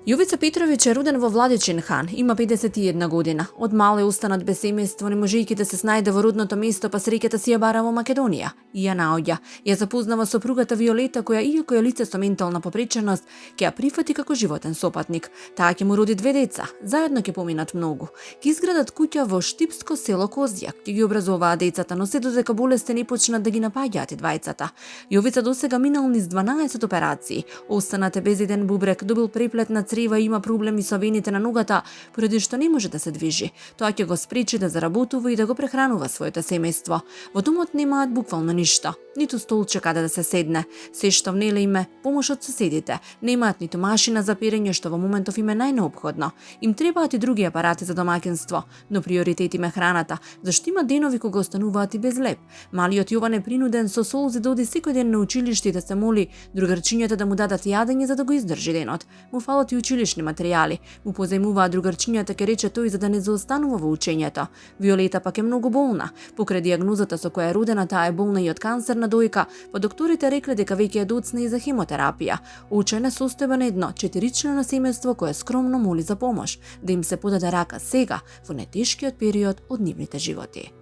Јовица Петровиќ е роден во Владичин хан, има 51 година. Од мал е останат без семејство, не можејќи да се снајде во родното место, па среќата си ја бара во Македонија. И ја наоѓа. Ја запознава сопругата Виолета, која иако е лице со ментална попреченост, ќе ја прифати како животен сопатник. Таа ќе му роди 2 деца, заедно ќе поминат многу. Ќе изградат куќа во штипско село Козјак, ќе ги образуваат децата, но се додека болести не почнат да ги напаѓаат и двајцата. Јовица досега минал низ 12 операции, останат е без еден бубрек, добил преплет на црева и има проблеми со вените на ногата, поради што не може да се движи. Тоа ќе го спречи да заработува и да го прехранува своето семејство. Во домот немаат буквално ништо, ниту столче каде да се седне. Се што внеле им е помош од соседите. Немаат ниту машина за перење, што во моментов им е најнеопходно. Им требаат и други апарати за домаќинство, но приоритет им е храната, зашто има денови кога остануваат и без леп. Малиот Јован е принуден со солзи да оди секој ден на училиште и да се моли другарчињата да му дадат јадење за да го издржи денот. Му фалат и училишни материјали. Му позајмуваат другарчињата, ке рече тој, за да не заостанува во учењето. Виолета пак е многу болна. Покрај дијагнозата со која е родена, таа е болна и од канцер на дојка, па докторите рекле дека веќе е доцна и за хемотерапија. Очена состојба на едно 4-члено семејство кое скромно моли за помош, да им се подаде рака сега, во најтешкиот период од нивните животи.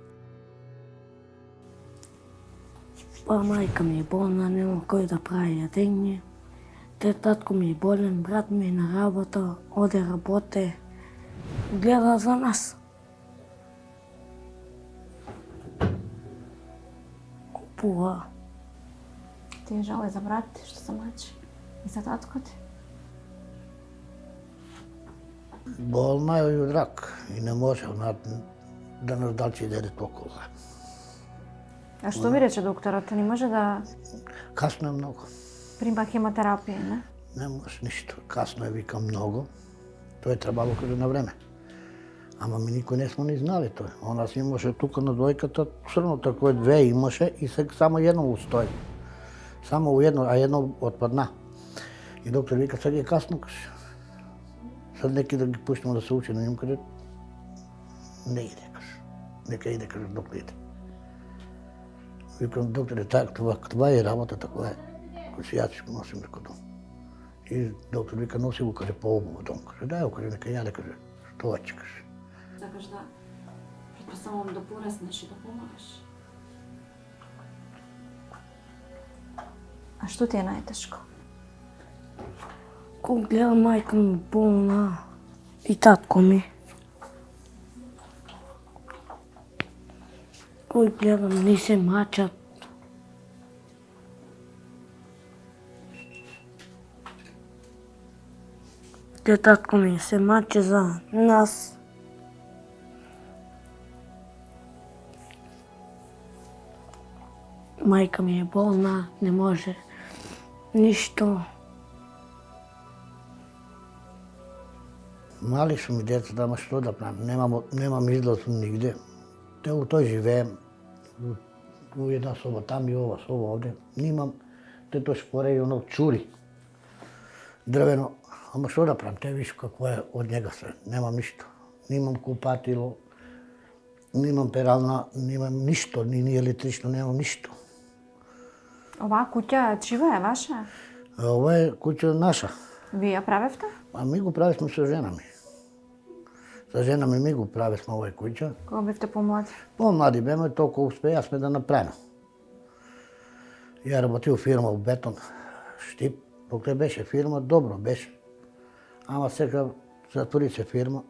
Па мајка ми е болна, нема кој да прави јадење. Татко ми е болен, брат ми е на работа, оде работе, гледа за нас. Купува. Ти е жал и за брат ти што се мачи? И за татко ти? Болна е и од рак и не може да нас дачи деде толку. А што ви рече докторот? Не може да Касно е многу. прима хемотерапија, не? Не може ништо. Касно е, вика, многу. Тоа е требало каде на време. Ама ми никој не сме ни знали тој. Она си имаше тука на дојката, црното кој 2 имаше и сега само едно устои. Само едно, а едно отпадна. И доктор вика, сега е касно, каже. Sad neki da ги пуштимо да се учи на ним, каже, не иде, каже. Нека иде, каже, док иде. Викам, докторе, това е работата која си ја ќе носим некој дом. И доктор вика, носи го, каже, по-убаво дом. Каже, дај го, каже, нека јаде, каже, што ќе, каже. Сакаш да предпоставувам да пораснеш и да помагаш. А што ти е најтешко? Кога гледам мајка ми болна и татко ми. Кој гледам не се мачат. Те татко ми се маче за нас. Мајка ми е болна, не може ништо. Мали су ми децата, ама што да правам, немам излаз нигде. Те у тој живеем, у една соба там и ова соба овде. Немам, те тој шпоре и оно чури. Дрвено, ама што да правам, те виш какво е од njega се, немам ништо. Немам купатило, немам перална, немам ништо, ни електрично, немам ништо. Оваа куќа чива е ваша? Ова е куќа наша. Вие ја правевте? А ми го прависме со жена ми. Со жена ми го прависме овај куќа. Кога бевте помлади? Помлади беме, толку успеавме да направиме. Ја работи у фирма у бетон, штип, покрај беше фирма, добро беше. Ама сега затвори се фирма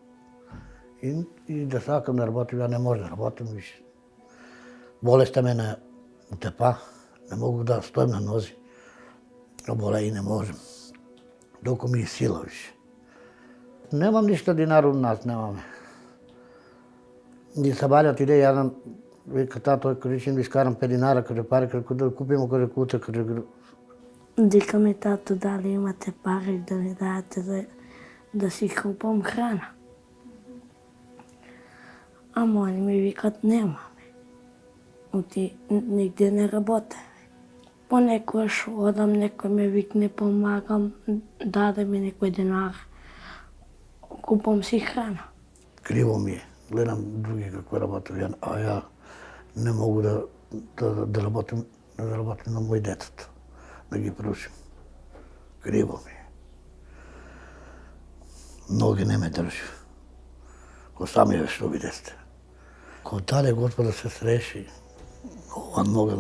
и да сакам да работим, ја не може да работим више. Болеста ме не утепа, не могу да стоим на нози. Оболе и не можем. Доку ми е сила више. Немам ништо динар у нас, немаме. Ги сабалјат иде јадам, вика тато, каже, ќе ви скарам 5 динара, каже, пари, каже, да купимо, каже, куца, каже, Вика ми тато, дали имате пари да ми дадете да си купам храна. Ама они ми викат, немаме. Оти нигде не работе. Понекогаш одам, некој ме викне, помагам, даде ми некој динар. Купам си храна. Криво ми е. Гледам други како работат, а ја не могу да работим на мој детето, да ги прушим. Криво ми е. Ноги не ме држи. Ко сами ве што видесте. Ко даде Господа се среши, ова нога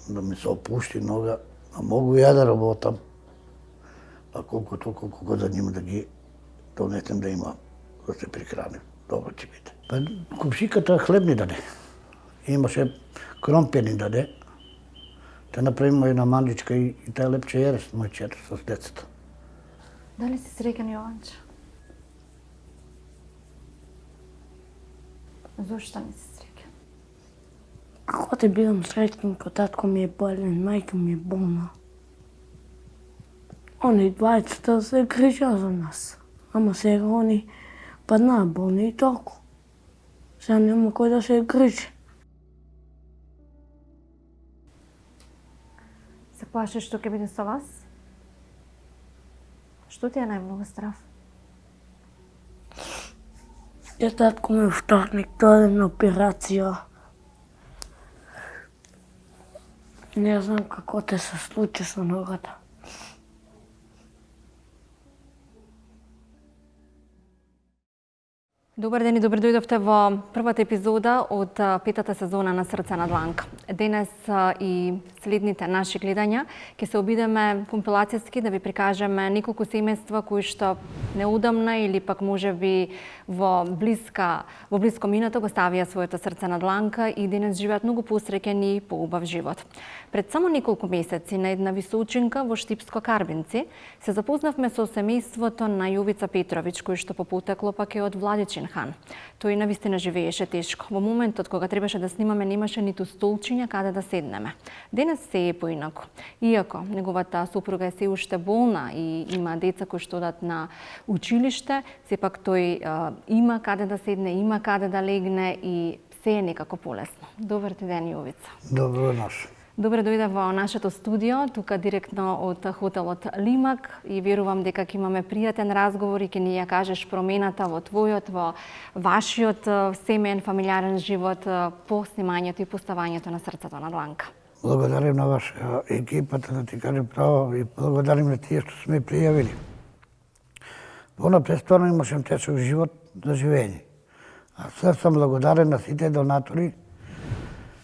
да ми се опушти нога, а могу ја да работам. А колку да нема да ги донесем да има да се прихрани. Добро ќе биде. Па купшиката хлеб ни даде. Имаше кромпир ни даде. Те направиме една манџичка и таа лепче јаде с мој чер, с децата. Дали си среќен, Јованче? Зошто не си среќен? Како да бидам среќен, кога татко ми е болен, мајка ми е болна. Они двајцата се грижа за нас. Ама сега они паднаа болни и толку. Сега нема кој да се грижи. Се плашиш што ќе биде со вас? Што ти е најмногу страв? Ја татко ми вторник дојде на операција. Не знам како те се случи со ногата. Добар ден и добре дојдовте во првата епизода од петата сезона на Срце на дланка. Денес и следните наши гледања ќе се обидеме компилацијски да ви прикажеме неколку семејства кои што неудамна или пак можеби во блиско минато го ставија своето срце на дланка и денес живеат многу посреќен и поубав живот. Пред само неколку месеци на една височинка во Штипско Карбинци се запознавме со семејството на Јовица Петровиќ, кој што по потекло пак е од Владичин хан. Тој навистина живееше тешко. Во моментот кога требаше да снимаме немаше ниту столчиња каде да седнеме. Денес се е поинаку. Иако неговата супруга е се уште болна и има деца кои што одат на училиште, сепак тој има каде да седне, има каде да легне и се е некако полесно. Добар ти ден, Јовица. Добро наш. Добре дојде во нашето студио, тука директно од хотелот Лимак и верувам дека ќе имаме пријатен разговор и ќе ни ја кажеш промената во твојот, во вашиот семеен, фамилиарен живот по снимањето и поставањето на Срцето на дланка. Благодарим на ваша екипата, да ти кажем право, и благодарим на тие што сме пријавили. Понапред стварно имаше тешок живот за живење. А сега сум благодарен на сите донатори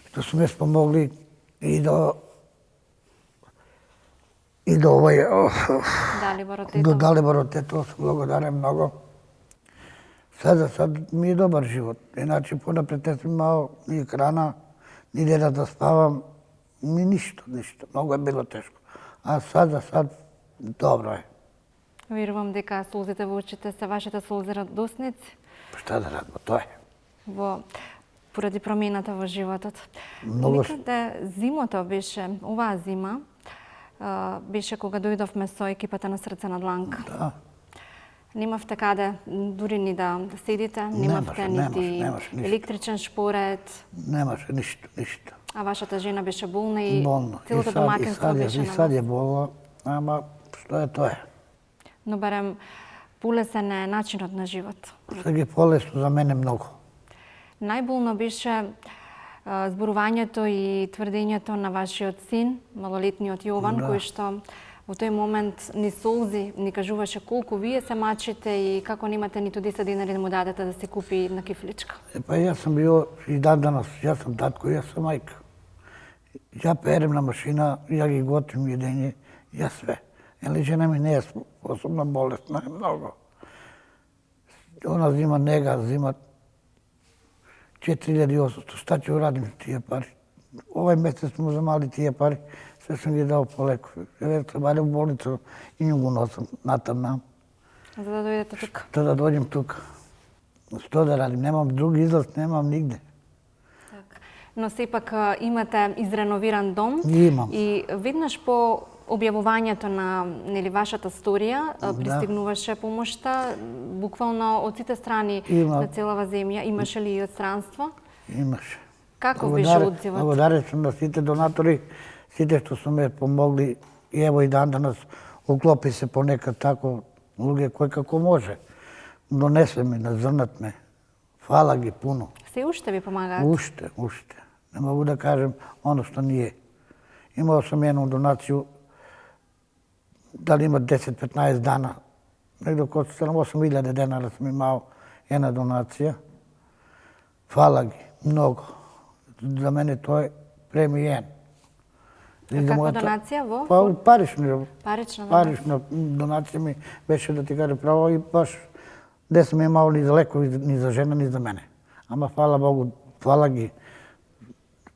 што сме спомогли и до овој до Далибор Тето, благодарен многу. Сад ми е добар живот. Иначе понапред не сум имал ни храна, ни деда да спавам, ни ништо. Многу е било тешко. А сад добро е. Верувам дека солзите во очите се вашите солзи радосници. Шта да радимо, тоа е. Поради промената во животот. Многу... Некаде зимото беше, оваа зима, беше кога дојдовме со екипата на Срце на дланка. Да. Немавте каде дури ни да седите, немавте нити електричен шпоред. Немаше ништо. А вашата жена беше болна и целото домакинство домакинство беше на вас. И сад е болна, ама што е тоа е. Но барем полесен е начинот на живот. Сега е полесно за мене многу. Најболно беше зборувањето и тврдењето на вашиот син, малолетниот Јован, кој што во тој момент ни солзи ни кажуваше колку вие се мачите и како немате ниту 10 динари да му дадете да се купи една кифличка. Па јас сум био и данас, јас сум татко, јас сум мајка. Ја перем на машина, ја ги готвим једење, јас све. Ели жена ми не е особено болесна, многу. Она зима нега, зима 4800, шта ќе урадим с тие пари? Овај месец му замали тие пари, се сум ги дал по лекови. Барем в болница и не го носам натамнам. За да дојдете тука? Да дојдем тука. Што да радим? Немам друг излаз, немам нигде. Но сепак имате изреновиран дом. Имам. И веднаш по објавувањето на вашата сторија пристигнуваше помошта буквално од сите страни на целава земја. Имаше ли и од странство? Имаше. Како беше одзивот? Благодарен сум на сите донатори, сите што су ме помогли. И ево и данас уклопи се понекад тако луѓе кој како може. Донесе ми, назрнат ме. Фала ги пуно. Се уште ви помагаат? Уште. Не могу да кажем оно што ние. Имал сум една донацiju, дали има 10-15 дана, Negdje oko 7-8 hiljada dinara sam imao jedna donacija. Hvala gi, mnogo. Za mene to je premijen. A kakva donacija? Pa Parišna Parična donacija. Parišna donacija mi беше, da ti kažem pravo, i baš gde sam imao ni za lekove, ni za žena, ni za mene. Ama hvala Bogu, hvala gi.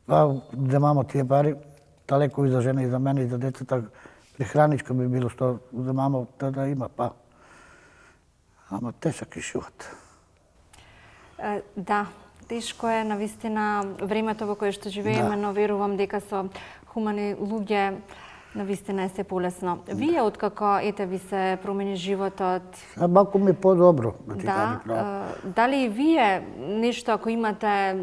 Pa da imamo tije pari, daleko i za žene, i za mene, i za djeceta, prehraničko bi bilo što za mamo tada ima, pa. Ама тежък е живот. Да, тешко е навистина времето во кое што живееме, но верувам дека со хумани луѓе навистина е се полесно. Вие откако ете ви се промени животот? А малку ми е по-добро, да ти кажа право. Дали и вие нешто ако имате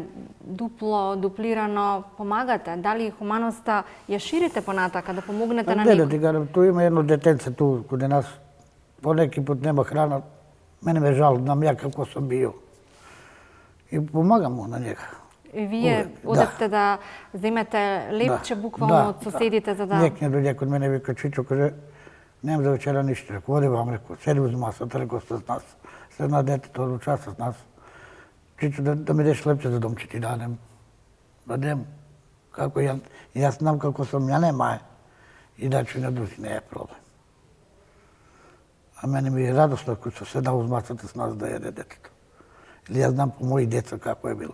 дуплирано помагате? Дали хуманоста ја ширите понатака да помогнете на Не, да некој? ти кажам, tu има едно детенце tu kod nas, poneki put nema hrana, mene me žal, znam ja kako sam bio. I pomagam mu na njega. И вие одевте да земете лепче буквално од соседите за да... Некој дојде кod мене, вика, Чичо, каже, немам за вечера ништо. Реко, оди вам, реко, седи уз масата, реко, с нас. Седна детето, руча с нас. Чичо, да ми деш лепче за дом, че ти дадем. Дадем. Како јас знам како сам, ја нема е. И да че не други, не е проблем. А мене ми е радосно ако се седна уз масата с нас да јаде детето. Или јас знам по мои деца како е било.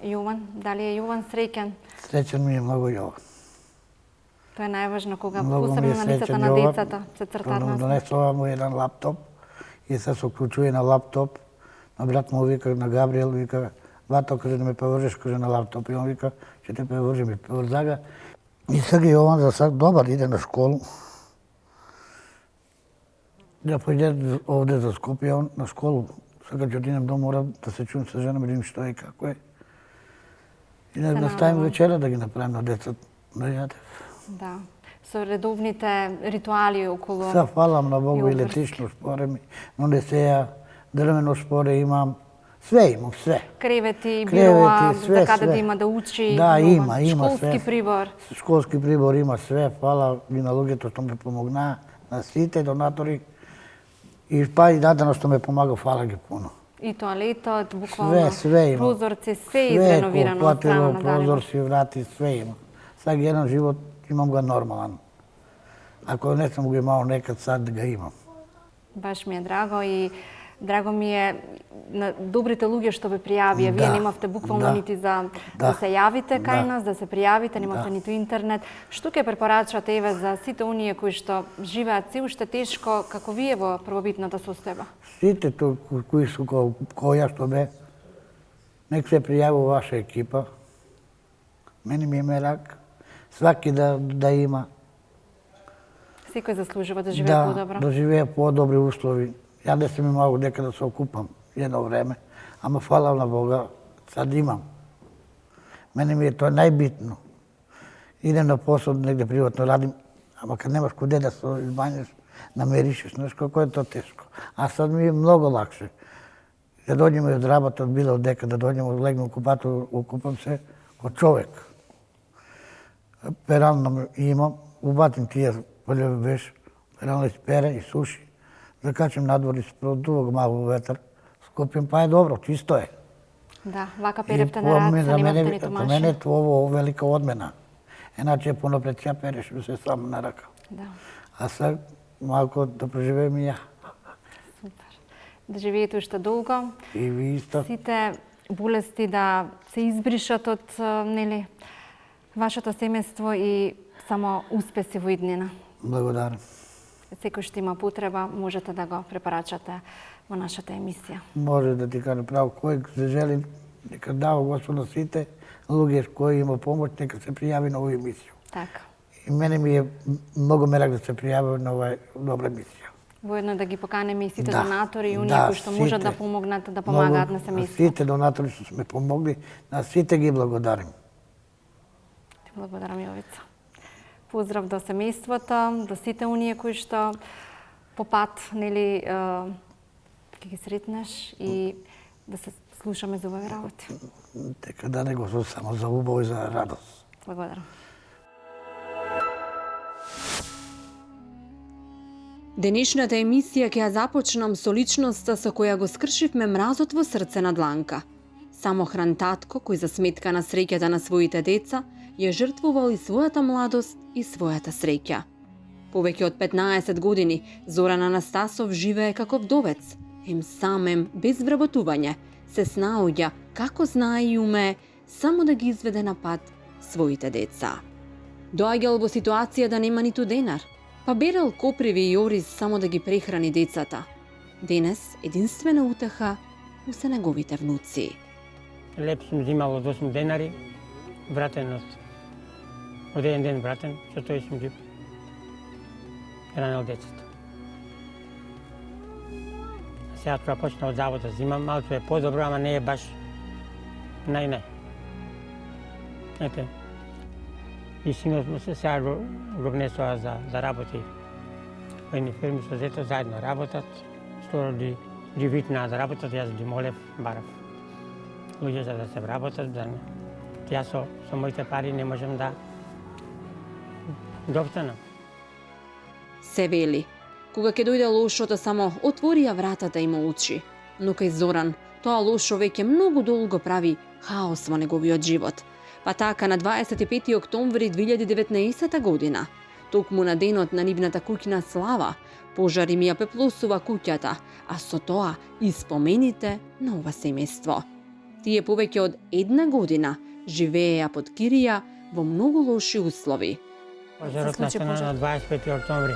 Јован, дали е Јован среќен? Среќен ми е многу Јован. Тоа е најважно кога Многу ми посебно е на лицата среќен на Јован. децата се цртаат на Донесла му еден лаптоп и се уклучува на лаптоп. На брат му вика, на Габриел, вика, бато, каже да ме повржеш, каже на лаптоп. И он вика, ќе те повржем и поврза га. И сега Јован за сак добар иде на школу. Да појде овде за Скопје, он на школу. Сега ќе отидем дом, мора да се чуем со жена, да видим што е и како е. И да наставим вечера да ги направим на децата да јаде. Да. Со редовните ритуали околу... Се фалам на Богу и Јоварски. летично шпоре ми, но не сеја, дрвено шпоре имам, све имам, све. Кревети, бироа, све, за каде све. да има да учи. Да, Јован. има Школски све. прибор. Школски прибор има све, фала и на луѓето што ме помогнаа, на сите донатори. И па и дадено што ме помага, фала ги пуно. И тоалетот, буквално. Све има. Прозорци, се изреновирано од страна на прозор Далибор. си врати, све има. Сега еден живот имам го нормален. Ако не сум го имал некад, сад да го имам. Баш ми е драго и драго ми е на добрите луѓе што ве пријавија. Вие Да, немавте буквално да, нити за да, да се јавите кај да, нас, да се пријавите, немавте да. ниту интернет. Што ќе препорачате еве за сите оние кои што живеат се уште тешко како вие во првобитната состојба? Сите кои су која што бе, нек се пријаву ваша екипа. Мене ми е мерак. Сваки да има. Секој заслужува да живее подобро. Да живее по-добри услови. Ја не сум имал дека да се окупам едно време, ама фала на Бога, сад имам. Мене ми е тоа најбитно. Идем на посол, негде приватно радим, ама кад немаш куде да се избањаш, намериш, знаеш како е тоа тешко. А сад ми е многу лакше. Да дојдем од работа, од било дека, да дојдем, легнем у купател, окупам се ко човек. Перална имам, убатим тие полјови веш, перална изпере и суши. Закачам надвор и спродувам малку ветар, скопим, па е добро, чисто е. Да, вака перевте на раца, немавте ниту За мене машина. тоа велика одмена. Еначе понапред ја переш се сам на рака. Да, А сега малку да преживеем и ја. супер. Да живеете уште долго. И ви исто. Сите болести да се избришат од нели вашето семејство и само успеси во иднина. Благодарам. Секој што има потреба, можете да го препорачате во нашата емисија. Може да ти кажа право, кој се жели, нека дава Господ на сите луѓе кои има помош, нека се пријави на оваа емисија. Така. И мене ми е многу мерак да се пријави на оваа добра емисија. Воедно да ги поканеме и сите Да, донатори и оние да, кои што можат да сите. помогнат да помагаат на На семејство. сите донатори што сме помогли, на сите ги благодарим. Ти благодарам, Јовица. Поздрав до семејството, до сите оние кои што по пат, нели, ќе ги сретнеш и да се слушаме за убави работи. Дека да не го со само за убаво и за радост. Благодарам. Денешната емисија ќе ја започнам со личноста со која го скршивме мразот во срце на дланка. Самохран татко кој за сметка на среќата на своите деца ја жртвувал и својата младост и својата среќа. Повеќе од 15 години Зоран Анастасов живее како вдовец, самем без вработување, се снаоѓа како знае и умее само да ги изведе на пат своите деца. Доаѓал во ситуација да нема ниту денар, па берел коприви и ориз само да ги прехрани децата. Денес единствена утеха у се неговите внуци. Леп сум зимал од 8 денари, вратен од еден ден вратен, со тој сум ги хранел децата. Сега тоа почна од завод да зимам, малку е подобро, ама не е баш нај. Ете, и синот му се сега го внесува да работи во едни фирми со зето, заедно работат, скоро ги витнаа да работат, јас ги молев, барав луѓе за да се вработат, да не. Јас со моите пари не можам да достанам. Се вели, кога ќе дојде лошото, само отворија вратата и молчи. Но кај Зоран, тоа лошо веќе многу долго прави хаос во неговиот живот. Па така на 25 октомври 2019 година, токму на денот на нивната куќна слава, пожар им ја пеплосува куќата, а со тоа и спомените на ова семејство. Тие повеќе од една година живееја под кирија во многу лоши услови. Пожарот настана на 25 октомври.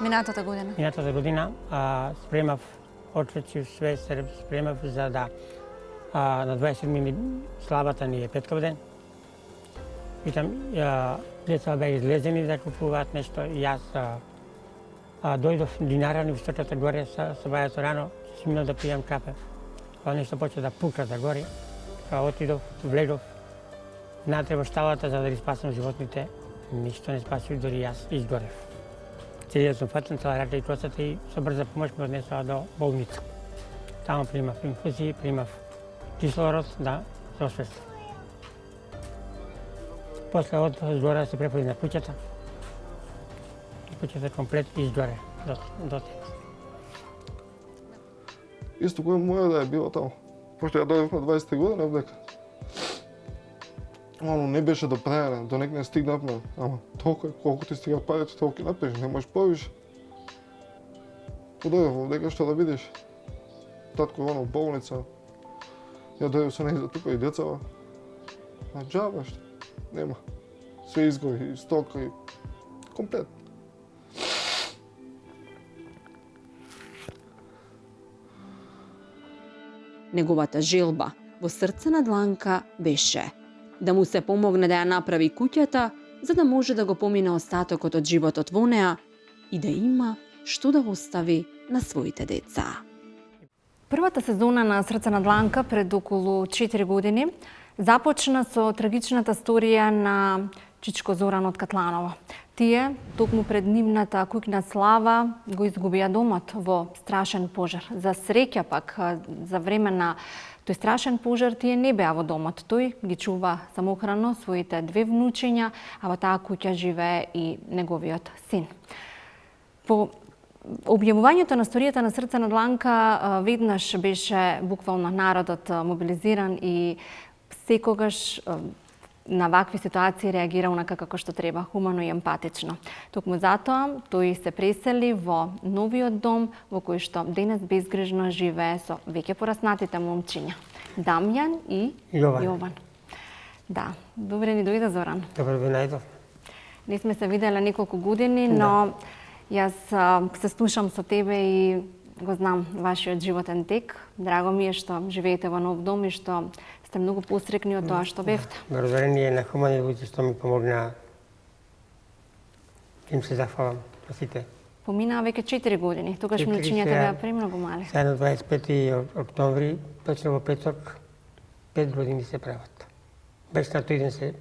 Минатата година. Минатата година спремав, отречив све, спремав за да на 27 славата ни е петков ден. Питам, деца беа излезени да купуваат нешто и јас дојдов динарани в стотата горе со бајато рано, си минал да пијам кафе. Тоа нешто почна да пука да гори. Отидов, влегов натре во шталата за да ги спасам животните. Ништо не спасив, дори јас изгорев. Целиот сум фатен, цела рака и косата и со брза помош ме однесува до болница. Таму примав инфузии, примав кислород, да се освестив. После од згора се преподи на куќата. Куќата комплет изгоре до тема. Исто кој моја да е било таму. Пошто ја дојдов на 20 година овдека. Оно не беше до прајана, до некне стигнавме, ама толку колку ти стига парите, толку напреш, не можеш повише. Подојдов овдека што да видиш. Татко оно в болница. Ја дојдов со неја за тука и децава. А џаба што? Нема. Све изгори, и стока, и комплет. Неговата желба во срце на дланка беше да му се помогне да ја направи куќата, за да може да го помине остатокот од животот во неа и да има што да остави на своите деца. Првата сезона на Срце на дланка пред околу 4 години започна со трагичната сторија на Чичко Зоран од Катланово. Тие, токму пред нивната куќна слава, го изгубија домот во страшен пожар. За среќа пак, за време на тој страшен пожар, тие не беа во домот. Тој ги чува самохрано своите 2 внучиња, а во таа куќа живее и неговиот син. По објавувањето на сторијата на Срце на дланка веднаш беше буквално народот мобилизиран и секогаш на вакви ситуации реагира онака како што треба, хумано и емпатично. Токму затоа тој се пресели во новиот дом во кој што денес безгрижно живее со веќе пораснатите момчиња, Дамјан и Јован. Да, добре ни дојде, Зоран. Добро ви најдов. Не сме се виделе неколку години, но јас се слушам со тебе и го знам вашиот животен тек. Драго ми е што живеете во нов дом и што сте многу посрекни од тоа што бевте. Благодарение на хумани луѓе што ми помогнаа. Им се зафалам на сите. Поминаа веќе 4 години, тогаш млечињата беа премногу мали. Сега на 25 октомври, точно во петок, 5 години се прават. Без на тој ден се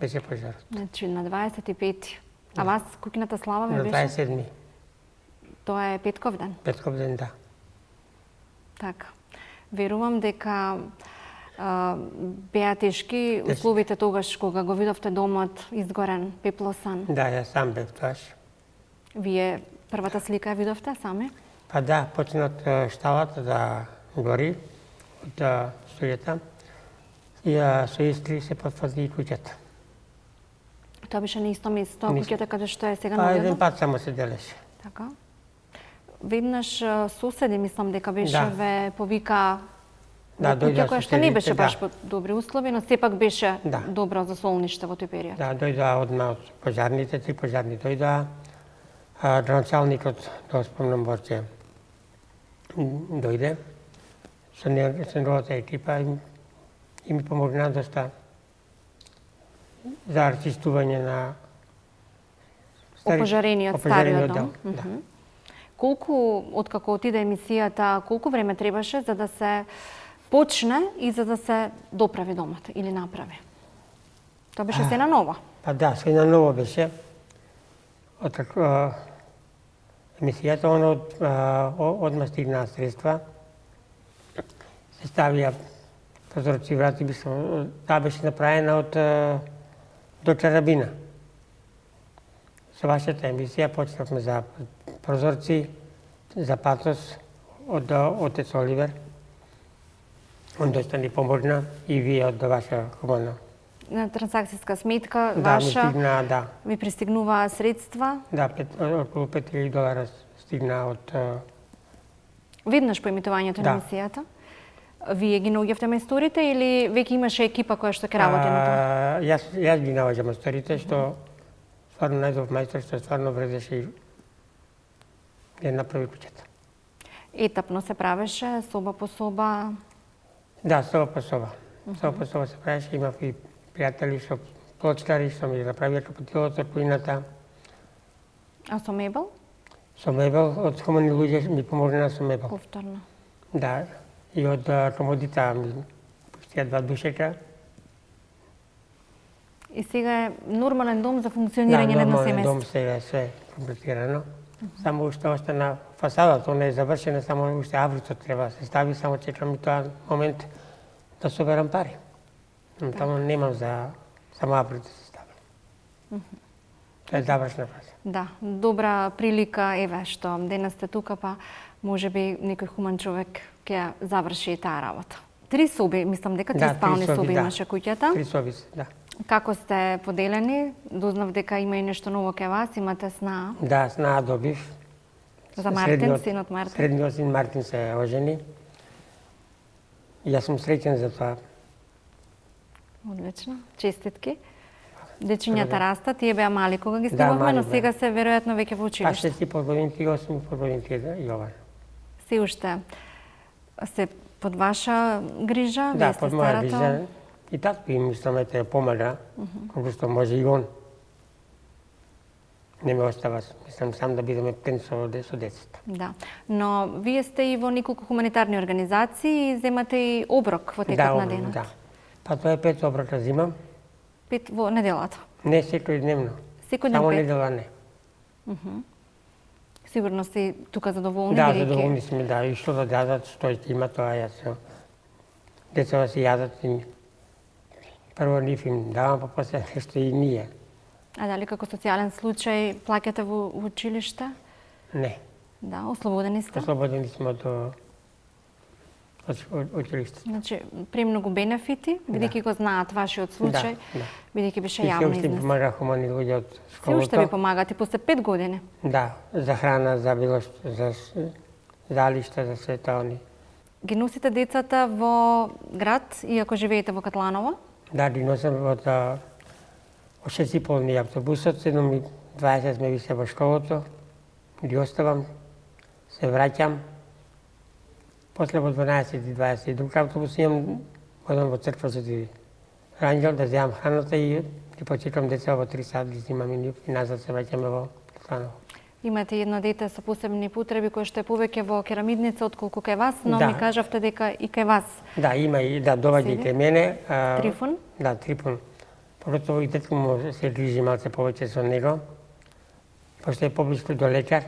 беше пожарот. Значи на 25. А вас куќната слава ме На беше? 27. Тоа е петков ден. Петков ден, да. Така. Верувам дека беа тешки условите тогаш кога го видовте домот изгорен, пеплосан. Да, јас сам бев тоаш. Вие Првата слика ја видовте сами? Па да, почна од шталата да гори, од струјата, и со искри се потфати и куќата. Тоа беше на исто место, На куќата каде што е сега Па еден наоѓано? пат само се делеше. Така. Веднаш соседи, мислам дека беше, Да. ве повика Да, во куќа дојдоа која што не беше соседите, баш да. по добри услови, но сепак беше Да. добро за солниште во тој период. Да, дојдоа одма од пожарните, 3 пожарни дојдоа. Граначалникот, да спомнам Борче, дојде. Со неговата екипа и ми помогна доста за арчистување на Опожарениот стариот дом. Да. Колку, откако отиде емисијата, колку време требаше за да се почне и за да се доправи домот или направи? Тоа беше се на ново. Па да, се на ново беше. Од емисијата, одма стигнаа средства. Се ставија прозорци врати, таа беше направена од до чарабина. Со вашата емисија почнавме за прозорци, за патос од отец Оливер. Он доста ни помогна и вие од ваша команда. На трансакцијска сметка Да, ми ваша стигна, да. ви пристигнуваа средства Да, околу $5,000 стигна од... веднаш по емитувањето Да. на емисијата. Вие ги наоѓавте мајсторите или веќе имаше екипа која што ќе работи на тоа? Јас ги наоѓам мајсторите, што стварно најдов мајстор, што стварно вредеше и ја направи куќата. Етапно се правеше, соба по соба. Да, соба по соба. Соба по соба се правеше, имав и пријатели што плочкари, што ми направија капотилото, кујната. А со мебел? Со мебел, од хумани луѓе ми помогна со мебел. Повторно. Да, и од комодита ми пуштија 2 душека. И сега е нормален дом за функционирање на едно нормален дом семејство. сега е све комплетирано. Само уште остана фасадата, она е завршена, само уште аврицот треба да се стави, само чекам и тоа момент да соберам пари. Тамо немам за само аврицот да се стави. Тоа е завршна фаза. Да, добра прилика, еве што денес сте тука, па може би некој хуман човек ќе заврши и таа работа. 3 соби, мислам дека 3 Да, 3 спални соби да. имаше куќата. 3 соби се, да. Како сте поделени? Дознав дека има и нешто ново кај вас, имате снаа. Да, снаа добив. За Мартин, Средниот- синот Мартин. Средниот син Мартин се ожени. И јас сум среќен за тоа. Одлично, честитки. Дечињата растат, тие беа мали кога ги Да, стигнавме, мали но беа. сега се веројатно веќе во Па училиште. 6 годинки, 8 годинки Јован. Се уште се под ваша грижа, Да, вие сте под моја старата. грижа. И татко им мислам ете помага, колку што може и он. Не ме остава, мислам сам да бидеме птен со децата. Да, но вие сте и во неколку хуманитарни организации и земате и оброк во текот на денот. Да. Па тоа е 5 оброка зимам. 5 во неделата. Не секој дневно. Секој ден Само 5. недела не. Сигурно сте тука задоволни, Да, бидејќи задоволни сме, да. И што да дадат, што ќе има тоа јас. Децата си јадат и прво нив им давам, па после нешто и ние. А дали како социјален случај плаќате во училиште? Не. Да, ослободени сте. Ослободени сме од училиште. Значи, премногу бенефити, бидејќи го знаат вашиот случај, Да, да. бидејќи беше И се јавно уште изнесен. помага хумани луѓе од Се школото. уште ви помагат и после 5 години. Да, за храна, за било што, за залишта, за све тоа они. Ги носите децата во град, иако живеете во Катланово? Да, ги носам од 6:30 ни автобусот, 7:20 ме висе во школото, ги оставам, се враќам. После во 12:20 друг автобус имам, одам во црква Свети Ранџел да земам храната и ги почекам деца во 3 сат, ги снимам и нив и назад се враќаме во Катланово. Имате едно дете со посебни потреби кое што е повеќе во керамидница отколку кај вас, но Да. ми кажавте дека и кај вас. Да, има и да доваѓа и Седи? кај мене. Трифун? Да, Трифун. Поготово и детко му се грижи малце повеќе со него, пошто е поблиску до лекар.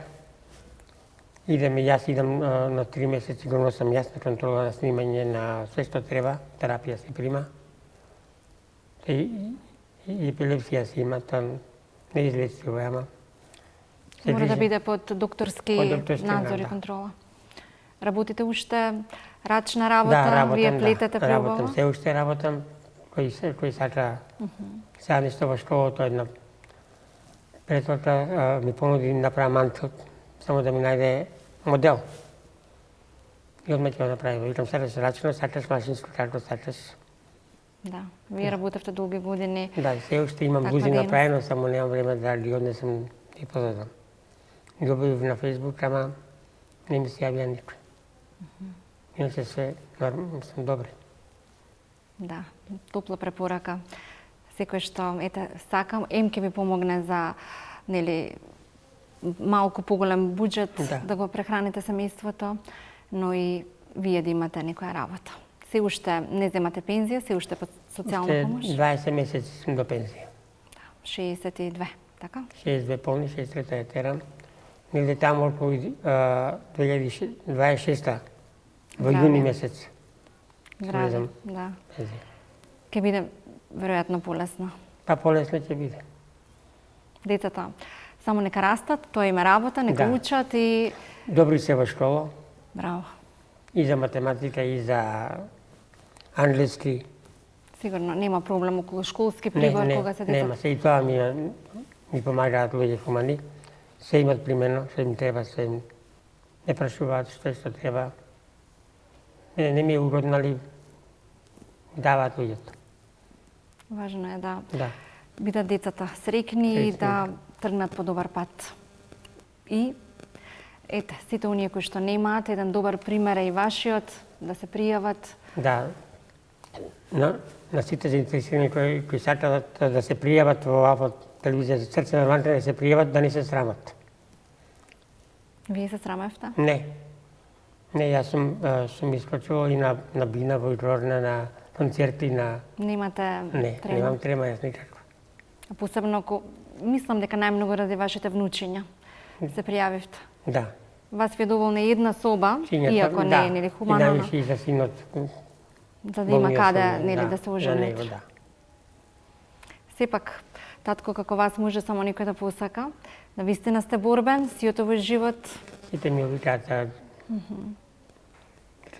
Јас идам на 3 месеци, го носам јас на контрола на снимање на све што треба, терапија се прима. И епилепсија се има, тоа не излечува, ама Мора да движи. биде под докторски Под докторски надзор и да. контрола. Работите уште рачна Да, работа, работам, вие да. плетете Работам, преубава? се уште работам. Кој сака сега нешто во школото една претворка ми понуди да направам мантел, само да ми најде модел. И одма ќе го направи. Викам, сакаш рачно, сакаш машинско, како сакаш. Да, вие работевте долги години. Да, се уште имам Таква блузи дејност. направено, само немам време да ги однесам и продадам. Ги објавив на Фејсбук, ама не ми се јавија никој. Иначе све сум добри. Да, топла препорака. Секој што сакам, ќе ви помогне за нели малку поголем буџет да го прехраните семејството, но и вие да имате некоја работа. Се уште не земате пензија, се уште под социјална помош? 20 месеци сум до пензија. 62, така? 62 полни, 63 е терам. Негде таму околу 2026 во јуни месец. Здраве, да. Ке биде веројатно полесно. Па полесно ќе биде. Децата само нека растат, тоа има работа, нека учат и... Добри се во школа. Браво. И за математика, и за англиски. Сигурно нема проблем околу школски прибор кога се децата? Нема, се и тоа ми помагаат луѓе хумани. Се имат примено, се им треба, се им не прашуваат што треба. Не ми е угодно, али даваат луѓето. Важно е да бидат децата среќни и да тргнат по добар пат. И сите оние кои што немаат, еден добар пример е и вашиот, да се пријават. Да. На сите заинтересирани кои сакаат да се пријават во оваа телевизија за Срце на Ванка, да се пријават, да не се срамат. Вие се срамевте? Не. Не, јас сум искочувал и на бина, во Игрорна, на концерти, на... Немате Не, трема? немам трема, јас никако. А посебно, мислам дека најмногу ради вашите внучиња се пријавивте. Да. Вас ви е доволна една соба, иако не е нели хумано. И највише и за синот. За да има каде нели да се оженат. Да. Сепак, татко како вас може само некој да посака, да вистина сте борбен, сиот овој живот. Сите ми викаат дека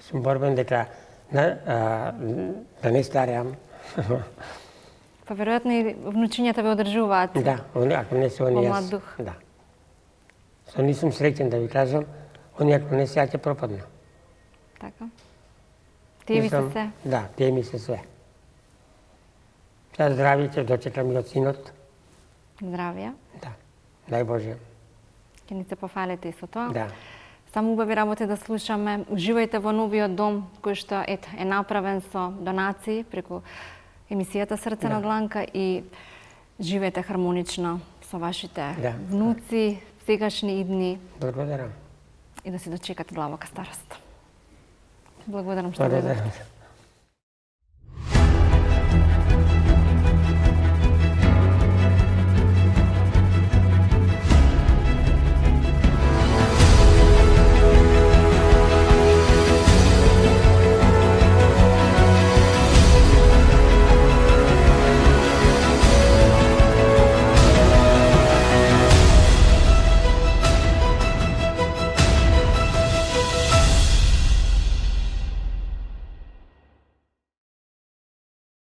сум борбен, дека да не стареам. Па веројатно и внучињата ве одржуваат. Да, ако не се они млад јас. дух. Да. Со нив сум среќен да ви кажам, они ако не се, ја ќе пропадна. Така. Тие ви се се? Да, тие ми се све. Сега здравје ќе дочекам и од синот. Здравје. Да. Дај Боже. Ќе ни се пофалите и со тоа. Да. Само убави работи да слушаме. Уживајте во новиот дом кој што е направен со донации преку емисијата Срце на Дланка и живеете хармонично со вашите внуци, сегашни и дни. Благодарам. И да си дочекате длабока старост. Благодарам што дојдовте.